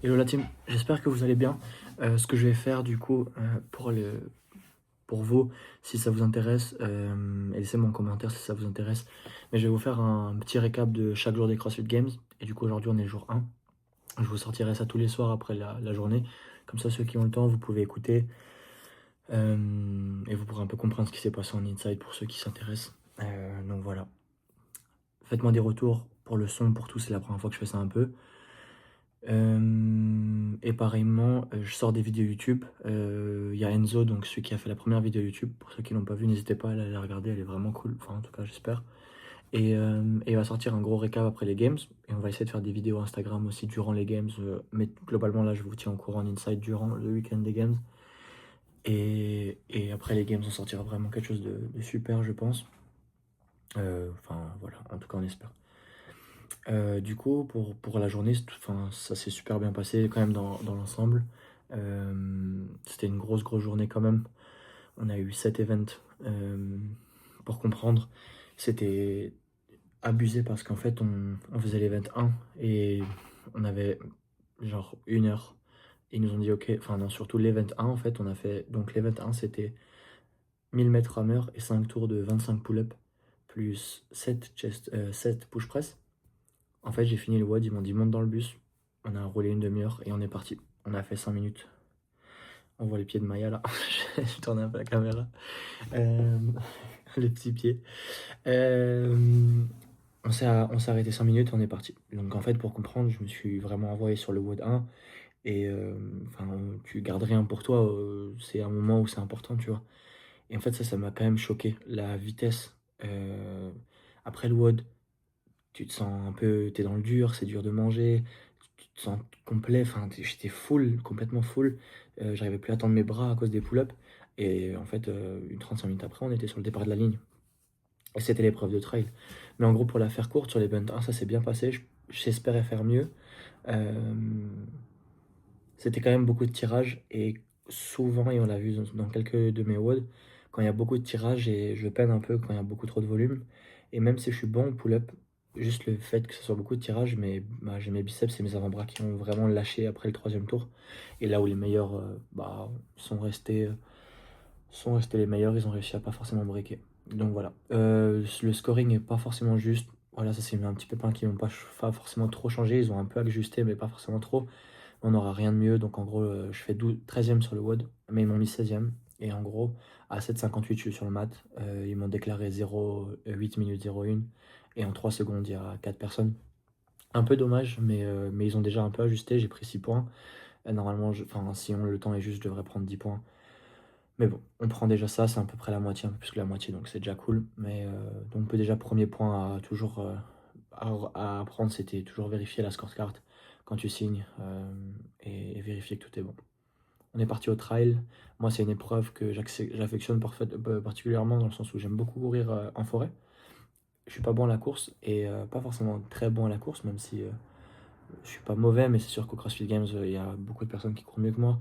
Hello la team, j'espère que vous allez bien. Ce que je vais faire du coup pour vous, si ça vous intéresse, et laissez-moi en commentaire si ça vous intéresse, mais je vais vous faire un petit récap de chaque jour des CrossFit Games. Et du coup aujourd'hui on est le jour 1. Je vous sortirai ça tous les soirs après la journée. Comme ça ceux qui ont le temps, vous pouvez écouter et vous pourrez un peu comprendre ce qui s'est passé en inside pour ceux qui s'intéressent. Donc voilà. Faites-moi des retours pour le son, pour tout, c'est la première fois que je fais ça un peu. Et pareillement, je sors des vidéos YouTube. Il y a Enzo, donc celui qui a fait la première vidéo YouTube. Pour ceux qui l'ont pas vu, n'hésitez pas à aller la regarder, elle est vraiment cool. Enfin, en tout cas, j'espère. Et il va sortir un gros récap après les games. Et on va essayer de faire des vidéos Instagram aussi durant les games. Mais globalement, là, je vous tiens au courant en inside durant le week-end des games. Et après les games, on sortira vraiment quelque chose de super, je pense. Enfin, voilà, en tout cas, on espère. Du coup, pour la journée, enfin, ça s'est super bien passé quand même dans l'ensemble. C'était une grosse journée quand même. On a eu 7 events. Pour comprendre, c'était abusé parce qu'en fait, on faisait l'event 1 et on avait genre 1 heure. Ils nous ont dit, ok, enfin non, surtout l'event 1 en fait, on a fait, donc l'event 1 c'était 1000 mètres rameur et 5 tours de 25 pull-up plus 7 push press. En fait, j'ai fini le WOD, ils m'ont dit monte dans le bus. On a roulé une demi-heure et on est parti. On a fait 5 minutes. On voit les pieds de Maya là. Je tourne un peu la caméra. Euh, les petits pieds. Euh, on s'est arrêté 5 minutes et on est parti. Donc en fait, pour comprendre, je me suis vraiment envoyé sur le WOD 1. Et enfin, tu gardes rien pour toi. C'est un moment où c'est important, tu vois. Et en fait, ça m'a quand même choqué. La vitesse. Après le WOD, tu te sens un peu, t'es dans le dur, c'est dur de manger, tu te sens complet, enfin j'étais full, complètement full, j'arrivais plus à tendre mes bras à cause des pull-ups, et en fait, une 35 minutes après, on était sur le départ de la ligne, et c'était l'épreuve de trail. Mais en gros, pour la faire courte, sur les bunts 1, ça s'est bien passé, j'espérais faire mieux. Euh, C'était quand même beaucoup de tirages, et souvent, et on l'a vu dans quelques de mes WOD, quand il y a beaucoup de tirages, et je peine un peu quand il y a beaucoup trop de volume, et même si je suis bon au pull-up, juste le fait que ce soit beaucoup de tirages, mais bah, j'ai mes biceps et mes avant-bras qui ont vraiment lâché après le troisième tour, et là où les meilleurs bah, sont restés les meilleurs, ils ont réussi à pas forcément breaker. Donc voilà. Le scoring est pas forcément juste. Voilà, ça c'est un petit pépin qui n'ont pas forcément trop changé. Ils ont un peu ajusté, mais pas forcément trop. On n'aura rien de mieux. Donc en gros, je fais 13e sur le WOD, mais ils m'ont mis 16e. Et en gros, à 7,58, je suis sur le mat. Ils m'ont déclaré 8 minutes 01. Et en 3 secondes, il y a 4 personnes. Un peu dommage, mais ils ont déjà un peu ajusté. J'ai pris 6 points. Normalement, enfin, si le temps est juste, je devrais prendre 10 points. Mais bon, on prend déjà ça, c'est à peu près la moitié, un peu plus que la moitié, donc c'est déjà cool. Mais donc on peut déjà, premier point à toujours à prendre, c'était toujours vérifier la scorecard quand tu signes et vérifier que tout est bon. On est parti au trail. Moi, c'est une épreuve que j'affectionne particulièrement dans le sens où j'aime beaucoup courir en forêt. Je suis pas bon à la course et pas forcément très bon à la course, même si je suis pas mauvais, mais c'est sûr qu'au CrossFit Games, il y a beaucoup de personnes qui courent mieux que moi.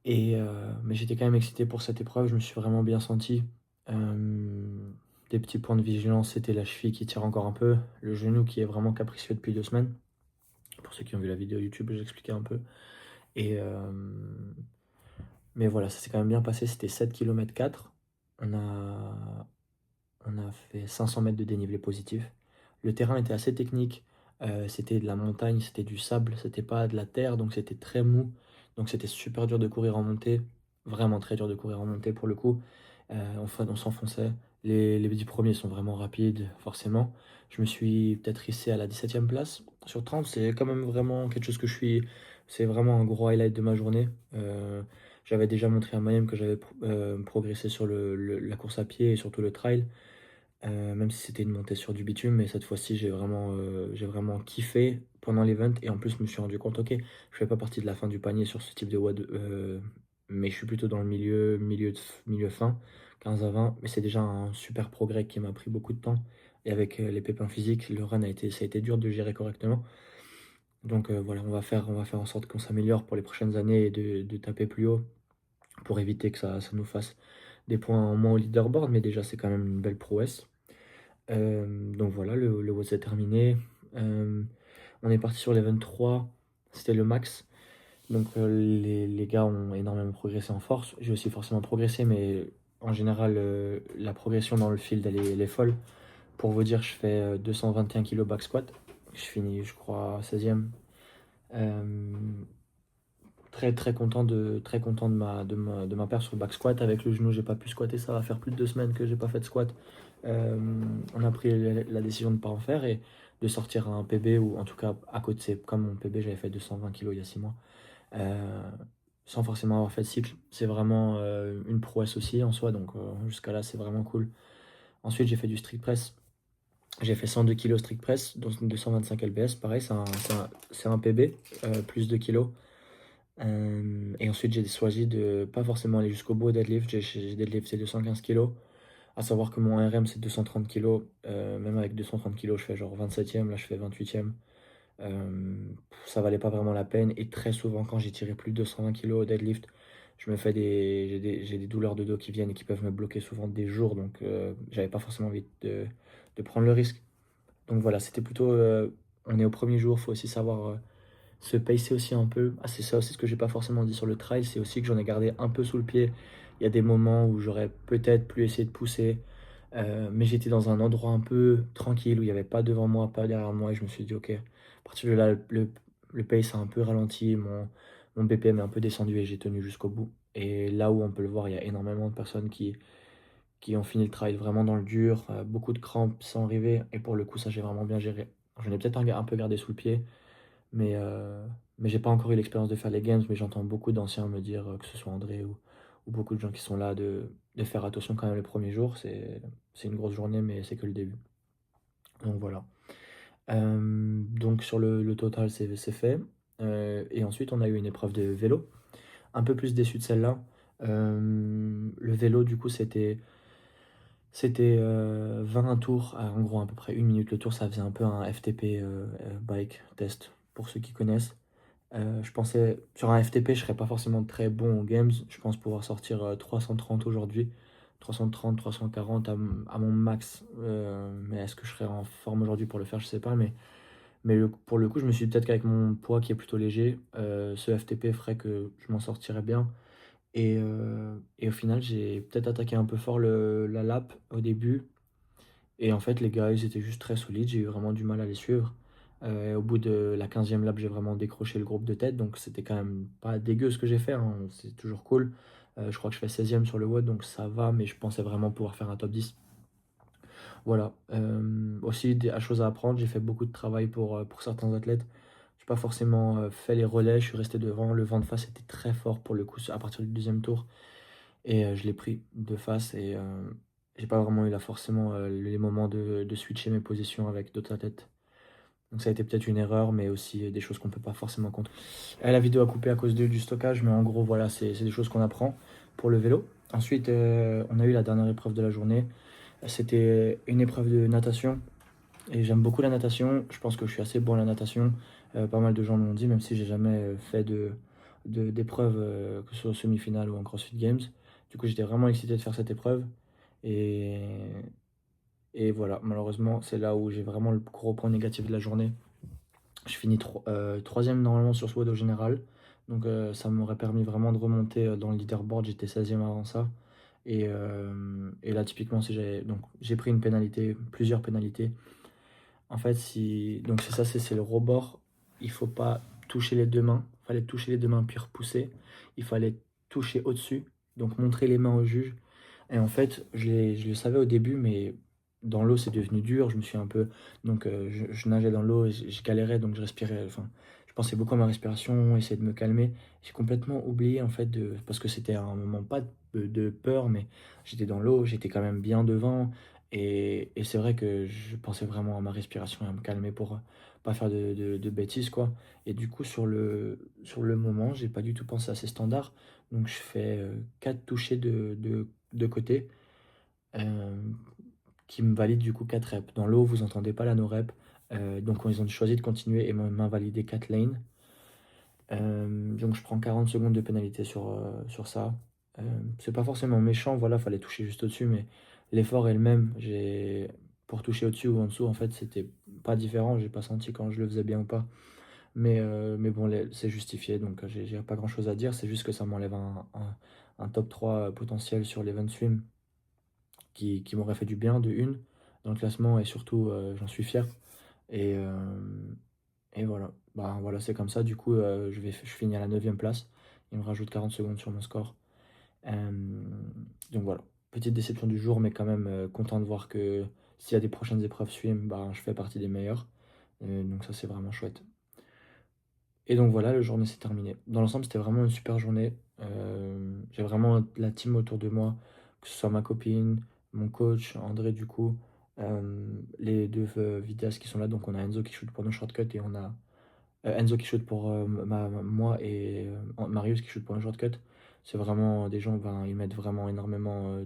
Mais j'étais quand même excité pour cette épreuve, je me suis vraiment bien senti. Des petits points de vigilance, c'était la cheville qui tire encore un peu, le genou qui est vraiment capricieux depuis 2 semaines. Pour ceux qui ont vu la vidéo YouTube, j'expliquais un peu. Et, mais voilà, ça s'est quand même bien passé, c'était 7 km 4. On a, on a fait 500 mètres de dénivelé positif. Le terrain était assez technique, c'était de la montagne, c'était du sable, c'était pas de la terre, donc c'était très mou. Donc c'était super dur de courir en montée, vraiment très dur de courir en montée pour le coup. On s'enfonçait. Les 10 premiers sont vraiment rapides, forcément. Je me suis peut-être hissé à la 17e place sur 30. C'est quand même vraiment quelque chose que je suis. C'est vraiment un gros highlight de ma journée. J'avais déjà montré à Mayhem que j'avais progressé sur la course à pied et surtout le trail. Même si c'était une montée sur du bitume, mais cette fois-ci j'ai vraiment kiffé pendant l'event et en plus je me suis rendu compte, ok, je fais pas partie de la fin du panier sur ce type de WOD, mais je suis plutôt dans le milieu fin, 15 à 20, mais c'est déjà un super progrès qui m'a pris beaucoup de temps et avec les pépins physiques, le run ça a été dur de gérer correctement. Donc voilà, on va faire en sorte qu'on s'améliore pour les prochaines années et de taper plus haut pour éviter que ça nous fasse des points en moins au leaderboard, mais déjà c'est quand même une belle prouesse. Donc voilà, le WOD est terminé. On est parti sur l'event 3. c'était le max. Donc les gars ont énormément progressé en force. J'ai aussi forcément progressé, mais en général, la progression dans le field, elle est folle. Pour vous dire, je fais 221 kg back squat. Je finis, je crois, 16e. Euh, très content de ma perf sur le back squat. Avec le genou, j'ai pas pu squatter. Ça va faire plus de 2 semaines que j'ai pas fait de squat. Euh, on a pris la décision de ne pas en faire et de sortir un PB, ou en tout cas à côté, comme mon PB, j'avais fait 220 kg il y a 6 mois. Euh, Sans forcément avoir fait de cycle. C'est vraiment une prouesse aussi en soi, donc jusqu'à là, c'est vraiment cool. Ensuite, j'ai fait du strict press. J'ai fait 102 kg strict press, donc 225 lbs. Pareil, c'est un PB, plus 2 kg. Et ensuite, j'ai choisi de pas forcément aller jusqu'au bout au deadlift. J'ai deadlifté 215 kg. À savoir que mon RM, c'est 230 kg. Même avec 230 kg, je fais genre 27e. Là, je fais 28e. Ça valait pas vraiment la peine. Et très souvent, quand j'ai tiré plus de 220 kg au deadlift, je me fais j'ai des douleurs de dos qui viennent et qui peuvent me bloquer souvent des jours. Donc, j'avais pas forcément envie de prendre le risque. Donc voilà, c'était plutôt. On est au premier jour, faut aussi savoir se pacer aussi un peu. Ah, c'est ça aussi ce que j'ai pas forcément dit sur le trail, c'est aussi que j'en ai gardé un peu sous le pied. Il y a des moments où j'aurais peut-être pu essayer de pousser, mais j'étais dans un endroit un peu tranquille où il n'y avait pas devant moi, pas derrière moi, et je me suis dit, ok, à partir de là, le pace a un peu ralenti, mon BPM est un peu descendu et j'ai tenu jusqu'au bout. Et là où on peut le voir, il y a énormément de personnes qui ont fini le trail vraiment dans le dur, beaucoup de crampes sans arriver, et pour le coup, ça j'ai vraiment bien géré. J'en ai peut-être un peu gardé sous le pied, mais, mais j'ai pas encore eu l'expérience de faire les games, mais j'entends beaucoup d'anciens me dire, que ce soit André ou beaucoup de gens qui sont là, de faire attention quand même les premiers jours. C'est une grosse journée, mais c'est que le début. Donc voilà. Donc sur le total, c'est fait. Et ensuite, on a eu une épreuve de vélo. Un peu plus déçu de celle-là. Le vélo, du coup, c'était 20 tours, en gros à peu près 1 minute le tour. Ça faisait un peu un FTP, bike test, pour ceux qui connaissent. Je pensais, sur un FTP, je serais pas forcément très bon aux games. Je pense pouvoir sortir 330 aujourd'hui. 330, 340 à mon max. Mais est-ce que je serais en forme aujourd'hui pour le faire? Je sais pas. Mais pour le coup, je me suis dit peut-être qu'avec mon poids qui est plutôt léger, ce FTP ferait que je m'en sortirais bien. Et au final, j'ai peut-être attaqué un peu fort la lap au début. Et en fait, les gars, ils étaient juste très solides. J'ai eu vraiment du mal à les suivre. Et au bout de la 15e lap, j'ai vraiment décroché le groupe de tête. Donc, c'était quand même pas dégueu ce que j'ai fait, hein. C'est toujours cool. Je crois que je fais 16e sur le WOD, donc ça va. Mais je pensais vraiment pouvoir faire un top 10. Voilà. Aussi, des choses à apprendre. J'ai fait beaucoup de travail pour certains athlètes. J'ai pas forcément fait les relais. Je suis resté devant. Le vent de face était très fort pour le coup à partir du deuxième tour. Et je l'ai pris de face. Et j'ai pas vraiment eu là forcément les moments de switcher mes positions avec d'autres athlètes. Donc ça a été peut-être une erreur, mais aussi des choses qu'on peut pas forcément contrôler. La vidéo a coupé à cause du stockage, mais en gros, voilà, c'est des choses qu'on apprend pour le vélo. Ensuite, on a eu la dernière épreuve de la journée. C'était une épreuve de natation. Et j'aime beaucoup la natation. Je pense que je suis assez bon à la natation. Pas mal de gens me l'ont dit, même si j'ai jamais fait d'épreuve, que ce soit au semi-finale ou en CrossFit Games. Du coup, j'étais vraiment excité de faire cette épreuve. Et, et voilà, malheureusement, c'est là où j'ai vraiment le gros point négatif de la journée. Je finis troisième normalement sur ce WOD au général. Donc ça m'aurait permis vraiment de remonter dans le leaderboard. J'étais 16e avant ça. Et là, typiquement, si donc j'ai pris une pénalité, plusieurs pénalités. En fait, si donc c'est ça, c'est le rebord. Il faut pas toucher les deux mains. Il fallait toucher les deux mains puis repousser. Il fallait toucher au-dessus, donc montrer les mains au juge. Et en fait, je le savais au début, mais dans l'eau, c'est devenu dur. Je me suis un peu. Donc, je nageais dans l'eau et je galérais, donc je respirais. Enfin, je pensais beaucoup à ma respiration, essayer de me calmer. J'ai complètement oublié, en fait, parce que c'était un moment pas de peur, mais j'étais dans l'eau, j'étais quand même bien devant. Et c'est vrai que je pensais vraiment à ma respiration et à me calmer pour pas faire de bêtises, quoi. Et du coup, sur le moment, j'ai pas du tout pensé à ces standards. Donc, je fais 4 touchés de côté, euh, qui me valident du coup 4 reps. Dans l'eau, vous entendez pas la no rep. Donc, ils ont choisi de continuer et m'invalider 4 lanes. Donc, je prends 40 secondes de pénalité sur ça. C'est pas forcément méchant, voilà, fallait toucher juste au-dessus, mais l'effort est le même. Pour toucher au-dessus ou en dessous, en fait, c'était pas différent. J'ai pas senti quand je le faisais bien ou pas. Mais bon, c'est justifié, donc j'ai pas grand-chose à dire. C'est juste que ça m'enlève un top 3 potentiel sur l'event swim qui m'aurait fait du bien, de une, dans le classement et surtout, j'en suis fier. Et, et voilà. Bah, voilà, c'est comme ça. Du coup, je finis à la 9e place. Il me rajoute 40 secondes sur mon score. Donc voilà. Petite déception du jour, mais quand même content de voir que s'il y a des prochaines épreuves swim, bah, je fais partie des meilleurs. Donc ça, c'est vraiment chouette. Et donc voilà, la journée s'est terminée. Dans l'ensemble, c'était vraiment une super journée. J'ai vraiment la team autour de moi, que ce soit ma copine, mon coach, André du coup, les deux vidéastes qui sont là. Donc on a Enzo qui shoot pour nos shortcuts et on a Enzo qui shoot pour moi et Marius qui shoot pour nos shortcuts. C'est vraiment des gens, ben, ils m'aident vraiment énormément,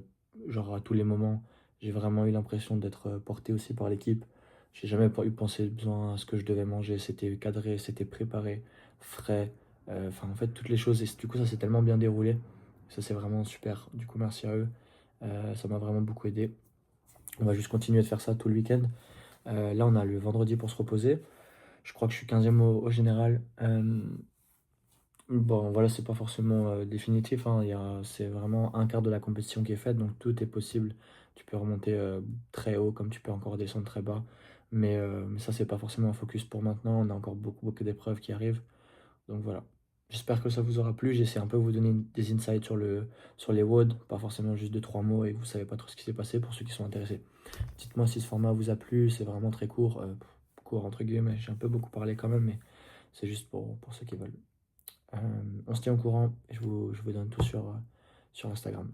genre à tous les moments. J'ai vraiment eu l'impression d'être porté aussi par l'équipe. J'ai jamais eu pensé besoin à ce que je devais manger. C'était cadré, c'était préparé, frais. Enfin, en fait, toutes les choses. Et du coup, ça s'est tellement bien déroulé. Ça, c'est vraiment super. Du coup, merci à eux. Ça m'a vraiment beaucoup aidé. On va juste continuer de faire ça tout le week-end. Là, on a le vendredi pour se reposer. Je crois que je suis 15e au général. Bon, voilà, c'est pas forcément définitif, hein. C'est vraiment un quart de la compétition qui est faite, donc tout est possible. Tu peux remonter très haut, comme tu peux encore descendre très bas. Mais ça, c'est pas forcément un focus pour maintenant. On a encore beaucoup d'épreuves qui arrivent. Donc voilà. J'espère que ça vous aura plu. J'essaie un peu de vous donner des insights sur les WOD, pas forcément juste 2 3 mots et vous savez pas trop ce qui s'est passé pour ceux qui sont intéressés. Dites-moi si ce format vous a plu, c'est vraiment très court, court entre guillemets. J'ai un peu beaucoup parlé quand même, mais c'est juste pour ceux qui veulent. On se tient au courant et je vous donne tout sur Instagram.